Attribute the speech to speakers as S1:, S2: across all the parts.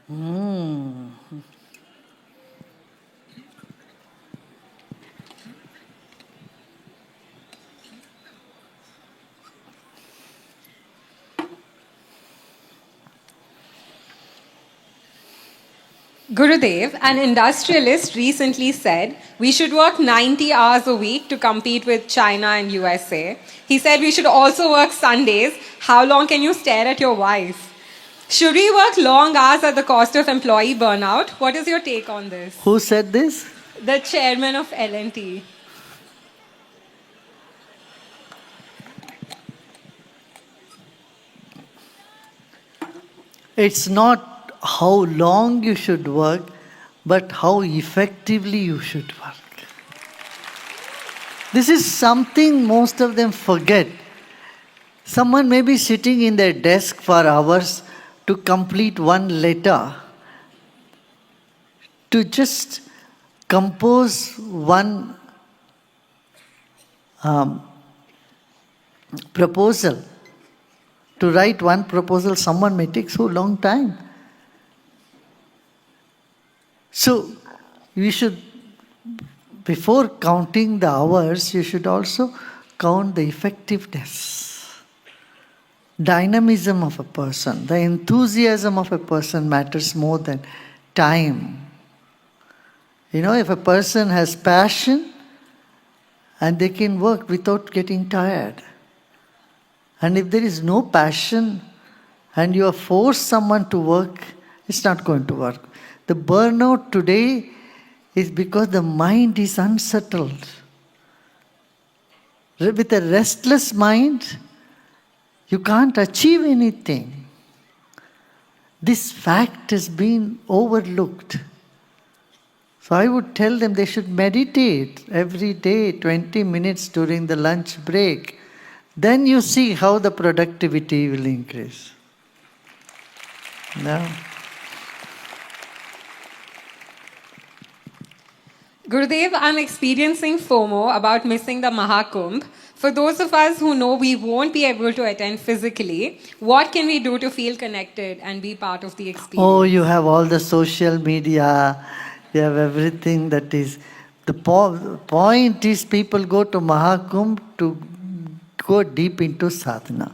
S1: Hmm.
S2: Gurudev, an industrialist, recently said we should work 90 hours a week to compete with China and USA. He said we should also work Sundays. How long can you stare at your wife? Should we work long hours at the cost of employee burnout? What is your take on this?
S1: Who said this?
S2: The chairman of L&T.
S1: It's not how long you should work, but how effectively you should work. This is something most of them forget. Someone may be sitting in their desk for hours to complete one letter, to just compose one um, proposal. To write one proposal, someone may take so long time. So, we should, before counting the hours, you should also count the effectiveness, dynamism of a person. The enthusiasm of a person matters more than time. You know, if a person has passion, and they can work without getting tired. And if there is no passion, and you have forced someone to work, it's not going to work. The burnout today is because the mind is unsettled. With a restless mind, you can't achieve anything. This fact has been overlooked. So I would tell them they should meditate every day, 20 minutes during the lunch break. Then you see how the productivity will increase. No?
S2: Gurudev, I'm experiencing FOMO about missing the Mahakumbh. For those of us who know we won't be able to attend physically, what can we do to feel connected and be part of the experience?
S1: Oh, you have all the social media, you have everything that is. The point is, people go to Mahakumbh to go deep into sadhana,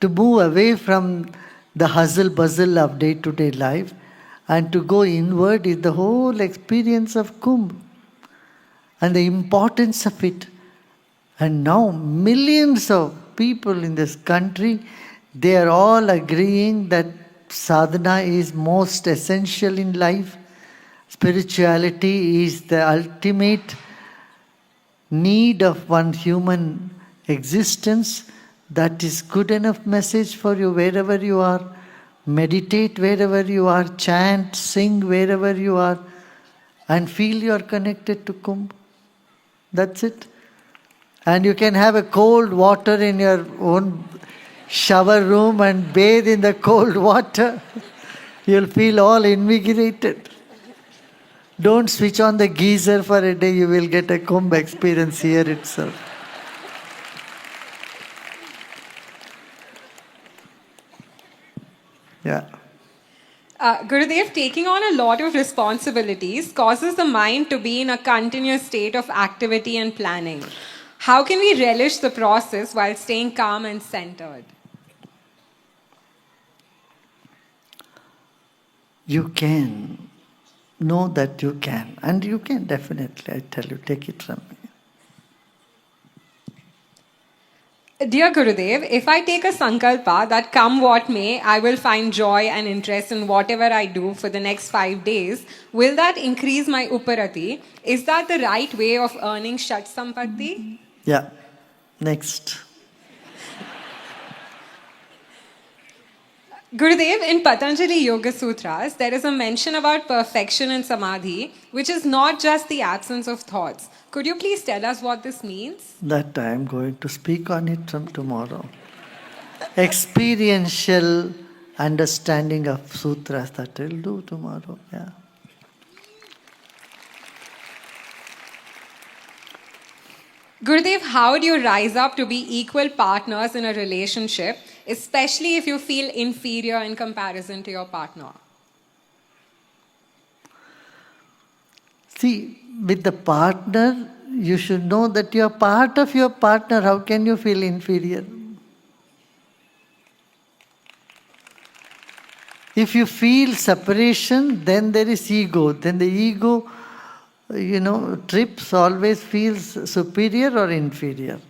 S1: to move away from the hustle bustle of day to day life, and to go inward is the whole experience of Kumbh and the importance of it. And now, millions of people in this country, they are all agreeing that sadhana is most essential in life. Spirituality is the ultimate need of one human existence. That is good enough message for you wherever you are. Meditate wherever you are, chant, sing wherever you are, and feel you are connected to Kumbh. That's it. And you can have a cold water in your own shower room and bathe in the cold water. You'll feel all invigorated. Don't switch on the geyser for a day, you will get a Kumbh experience here itself. Yeah.
S2: Gurudev, taking on a lot of responsibilities causes the mind to be in a continuous state of activity and planning. How can we relish the process while staying calm and centered?
S1: You can know that you can, and you can definitely, I tell you, take it from me.
S2: Dear Gurudev, if I take a sankalpa that come what may, I will find joy and interest in whatever I do for the next 5 days, will that increase my uparati? Is that the right way of earning Shat Sampatti?
S1: Yeah. Next.
S2: Gurudev, in Patanjali Yoga Sutras, there is a mention about perfection in samadhi, which is not just the absence of thoughts. Could you please tell us what this means?
S1: That I am going to speak on it from tomorrow. Experiential understanding of sutras that I'll do tomorrow. Yeah.
S2: Gurudev, how do you rise up to be equal partners in a relationship especially if you feel inferior in comparison to your partner?
S1: See, with the partner, you should know that you are part of your partner. How can you feel inferior? If you feel separation, then there is ego. Then the ego, trips always feels superior or inferior.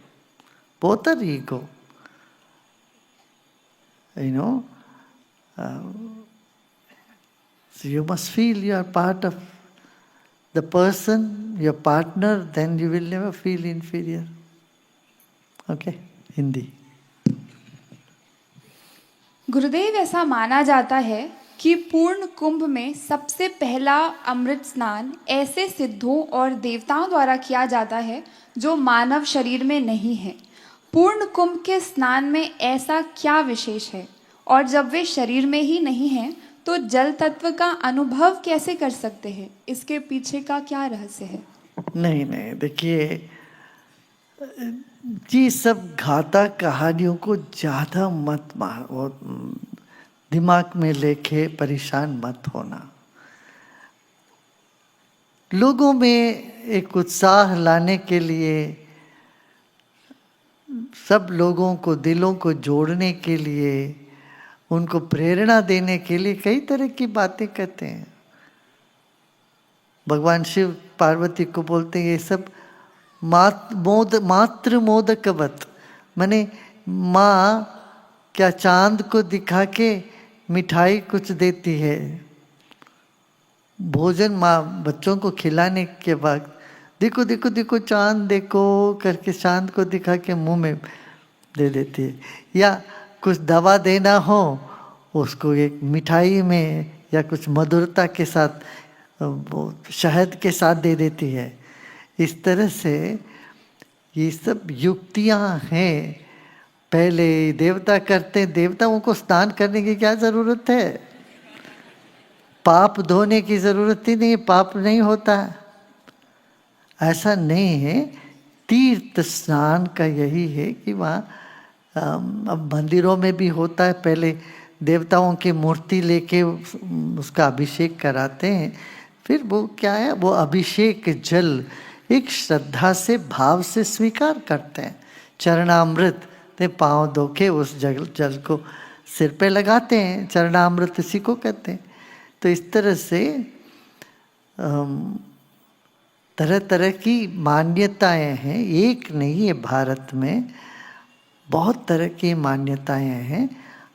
S1: Both are ego. So you must feel you are part of the person, your partner, then you will never feel inferior. Okay, Hindi.
S3: गुरुदेव, ऐसा माना जाता है कि पूर्ण कुंभ में सबसे पहला अमृत स्नान ऐसे सिद्धों और देवताओं द्वारा किया जाता है जो मानव शरीर में नहीं है। पूर्ण कुंभ के स्नान में ऐसा क्या विशेष है, और जब वे शरीर में ही नहीं हैं तो जल तत्व का अनुभव कैसे कर सकते हैं? इसके पीछे का क्या रहस्य है?
S1: नहीं, देखिए, ये सब गाथा कहानियों को ज़्यादा मत दिमाग में लेके परेशान मत होना। लोगों में एक उत्साह लाने के लिए, सब लोगों को, दिलों को जोड़ने के लिए, उनको प्रेरणा देने के लिए कई तरह की बातें करते हैं। भगवान शिव पार्वती को बोलते हैं ये सब मात्र मोदकवत, माने माँ क्या चांद को दिखा के मिठाई कुछ देती है। भोजन माँ बच्चों को खिलाने के बाद देखो देखो देखो चांद देखो करके चांद को दिखा के मुंह में दे देती है। या कुछ दवा देना हो उसको एक मिठाई में या कुछ मधुरता के साथ, वो शहद के साथ दे देती है। इस तरह से ये सब युक्तियाँ हैं। पहले देवता करते, देवताओं को स्नान करने की क्या ज़रूरत है? पाप धोने की ज़रूरत ही नहीं, पाप नहीं होता। ऐसा नहीं है। तीर्थ स्नान का यही है कि वहाँ अब मंदिरों में भी होता है, पहले देवताओं की मूर्ति लेके उसका अभिषेक कराते हैं। फिर वो क्या है, वो अभिषेक जल एक श्रद्धा से, भाव से स्वीकार करते हैं। चरणामृत ते पाँव धो के उस जल को सिर पे लगाते हैं। चरणामृत इसी को कहते हैं। तो इस तरह से तरह तरह की मान्यताएं हैं, एक नहीं है। भारत में बहुत तरह की मान्यताएं हैं,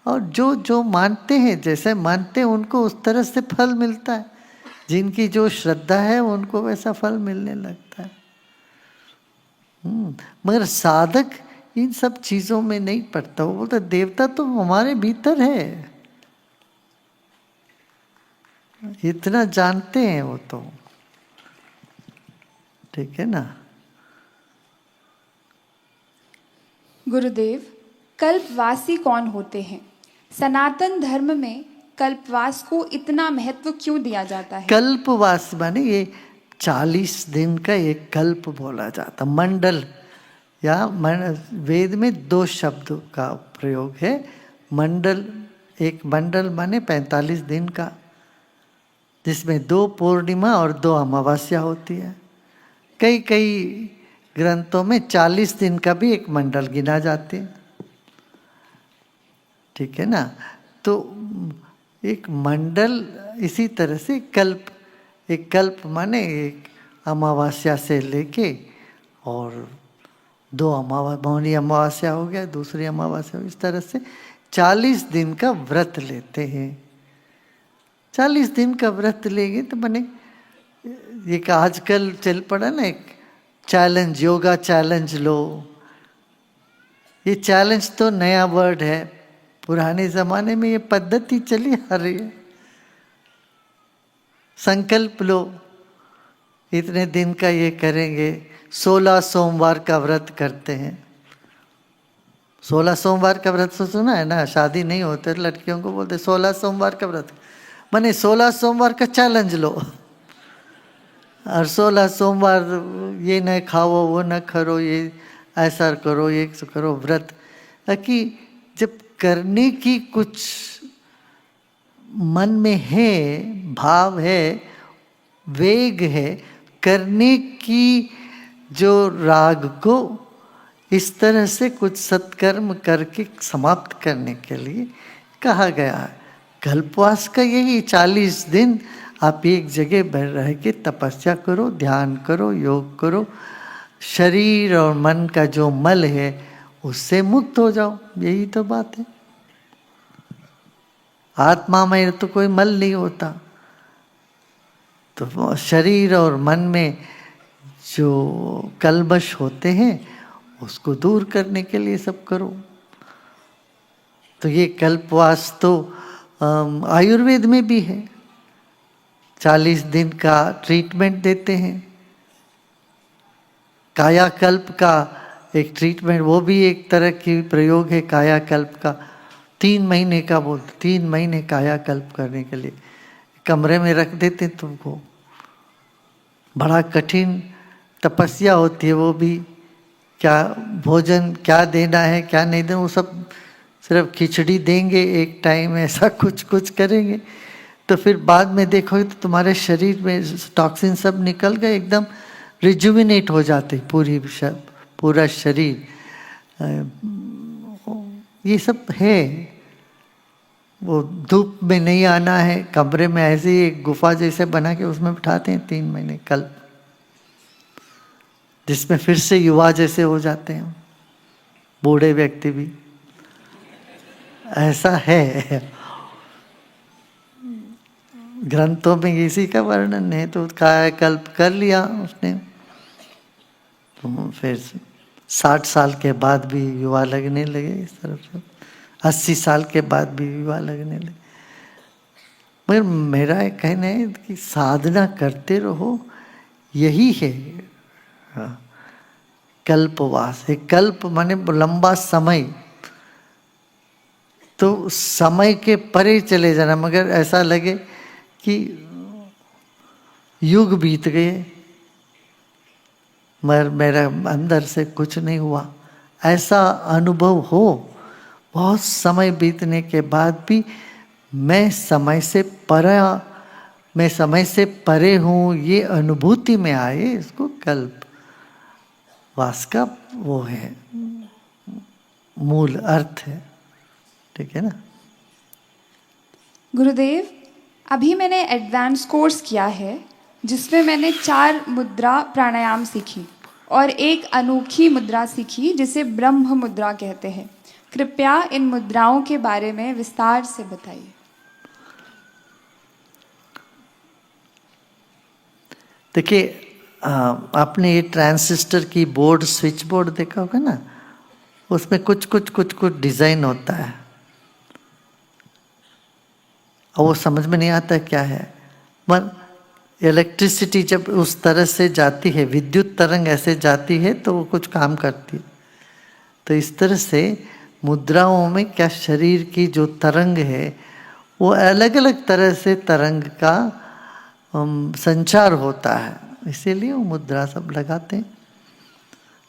S1: और जो जो मानते हैं, जैसे मानते हैं उनको उस तरह से फल मिलता है। जिनकी जो श्रद्धा है उनको वैसा फल मिलने लगता है। मगर साधक इन सब चीज़ों में नहीं पड़ता। वो बोलता देवता तो हमारे भीतर है, इतना जानते हैं वो तो, ठीक है ना।
S3: गुरुदेव, कल्पवासी कौन होते हैं? सनातन धर्म में कल्पवास को इतना महत्व क्यों दिया जाता है?
S1: कल्पवास माने ये 40 दिन का एक कल्प बोला जाता। मंडल या वेद में 2 शब्द का प्रयोग है। मंडल, एक मंडल माने 45 दिन का, जिसमें 2 पूर्णिमा और 2 अमावस्या होती है। कई कई ग्रंथों में 40 दिन का भी एक मंडल गिना जाते हैं, ठीक है ना। तो एक मंडल इसी तरह से कल्प, एक कल्प माने एक अमावस्या से लेके और 2 मौनी अमावस्या हो गया, दूसरी अमावस्या, इस तरह से 40 दिन का व्रत लेते हैं। 40 दिन का व्रत लेंगे तो बने एक आजकल चल पड़ा ना एक चैलेंज, योगा चैलेंज लो। ये चैलेंज तो नया वर्ड है, पुराने ज़माने में ये पद्धति चली आ रही है। संकल्प लो, इतने दिन का ये करेंगे। 16 सोमवार का व्रत करते हैं। 16 सोमवार का व्रत तो सुना है ना, शादी नहीं होते लड़कियों को बोलते 16 सोमवार का व्रत, माने 16 सोमवार का चैलेंज लो। और 16 सोमवार ये न खाओ, वो न करो, ये ऐसा करो, ये करो व्रत। ताकि जब करने की कुछ मन में है, भाव है, वेग है, करने की जो राग को इस तरह से कुछ सत्कर्म करके समाप्त करने के लिए कहा गया है। कल्पवास का यही 40 दिन आप एक जगह रह के तपस्या करो, ध्यान करो, योग करो, शरीर और मन का जो मल है उससे मुक्त हो जाओ, यही तो बात है। आत्मा में तो कोई मल नहीं होता, तो शरीर और मन में जो कलमश होते हैं उसको दूर करने के लिए सब करो। तो ये कल्पवास तो आयुर्वेद में भी है, 40 दिन का ट्रीटमेंट देते हैं। कायाकल्प का एक ट्रीटमेंट, वो भी एक तरह की प्रयोग है कायाकल्प का। 3 महीने का बोलते, 3 महीने कायाकल्प करने के लिए कमरे में रख देते तुमको। बड़ा कठिन तपस्या होती है वो भी, क्या भोजन क्या देना है क्या नहीं देना, वो सब सिर्फ खिचड़ी देंगे एक टाइम, ऐसा कुछ कुछ करेंगे। तो फिर बाद में देखोगे तो तुम्हारे शरीर में टॉक्सिन सब निकल गए, एकदम रिजुविनेट हो जाते पूरा शरीर। ये सब है। वो धूप में नहीं आना है, कमरे में ऐसे ही एक गुफा जैसे बना के उसमें बिठाते हैं 3 महीने कल्प, जिसमें फिर से युवा जैसे हो जाते हैं, बूढ़े व्यक्ति भी। ऐसा है, ग्रंथों में इसी का वर्णन है। तो कायाकल्प कर लिया उसने, तो फिर 60 साल के बाद भी युवा लगने लगे इस तरफ से, 80 साल के बाद भी युवा लगने लगे। मगर मेरा एक कहना है कि साधना करते रहो, यही है कल्पवास है। कल्प माने लंबा समय, तो समय के परे चले जाना, मगर ऐसा लगे कि युग बीत गए मगर मेरा अंदर से कुछ नहीं हुआ, ऐसा अनुभव हो। बहुत समय बीतने के बाद भी मैं समय से परे हूँ, ये अनुभूति में आए, इसको कल्पवास का वो है, मूल अर्थ है। ठीक है ना?
S3: गुरुदेव, अभी मैंने एडवांस कोर्स किया है जिसमें मैंने 4 मुद्रा प्राणायाम सीखी और एक अनोखी मुद्रा सीखी जिसे ब्रह्म मुद्रा कहते हैं। कृपया इन मुद्राओं के बारे में विस्तार से बताइए।
S1: देखिए, आपने ये ट्रांसिस्टर की बोर्ड, स्विच बोर्ड देखा होगा ना, उसमें कुछ डिजाइन होता है और वो समझ में नहीं आता क्या है। पर इलेक्ट्रिसिटी जब उस तरह से जाती है, विद्युत तरंग ऐसे जाती है तो वो कुछ काम करती है। तो इस तरह से मुद्राओं में क्या शरीर की जो तरंग है वो अलग अलग तरह से तरंग का संचार होता है, इसीलिए वो मुद्रा सब लगाते हैं।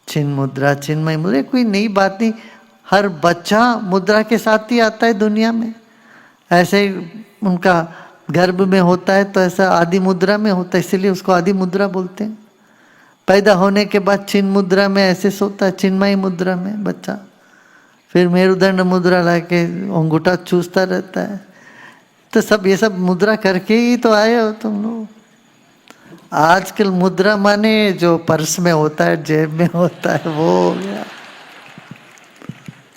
S1: चिन्ह मुद्रा, चिन्मय मुद्रा, कोई नई बात नहीं, हर बच्चा मुद्रा के साथ ही आता है दुनिया में। ऐसे उनका गर्भ में होता है तो ऐसा आदि मुद्रा में होता है, इसीलिए उसको आदि मुद्रा बोलते हैं। पैदा होने के बाद चिन्ह मुद्रा में ऐसे सोता है, चिन्मय मुद्रा में बच्चा, फिर मेरुदंड मुद्रा लाके अंगूठा चूसता रहता है। तो सब ये सब मुद्रा करके ही तो आए हो तुम लोग। आजकल मुद्रा माने जो पर्स में होता है, जेब में होता है, वो हो गया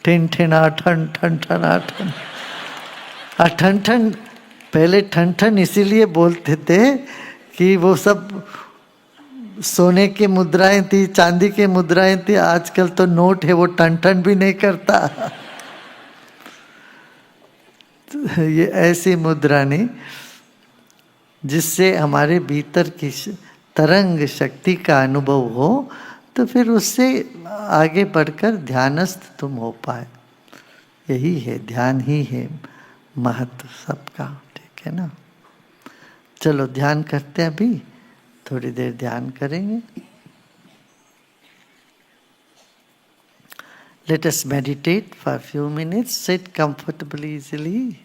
S1: ठिन ठिना ठन ठन ठना ठन। ठन ठन, पहले ठन ठन इसीलिए बोलते थे कि वो सब सोने की मुद्राएं थी, चांदी की मुद्राएं थी। आजकल तो नोट है, वो ठन ठन भी नहीं करता। तो ये ऐसी मुद्रा नहीं जिससे हमारे भीतर की तरंग शक्ति का अनुभव हो, तो फिर उससे आगे बढ़कर ध्यानस्थ तुम हो पाए। यही है, ध्यान ही है महत्व सबका। ठीक है ना? चलो ध्यान करते हैं, अभी थोड़ी देर ध्यान करेंगे। Let us meditate for a few minutes. Sit comfortably, easily.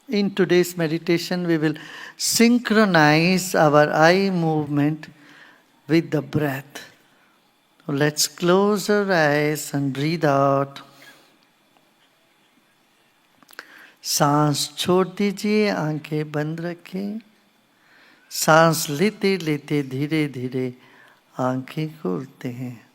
S1: In today's meditation, we will synchronize our eye movement with the breath. Let's close our eyes and breathe out. सांस छोड़ दीजिए, आंखें बंद रखें. सांस लेते लेते धीरे धीरे आंखें खोलते हैं.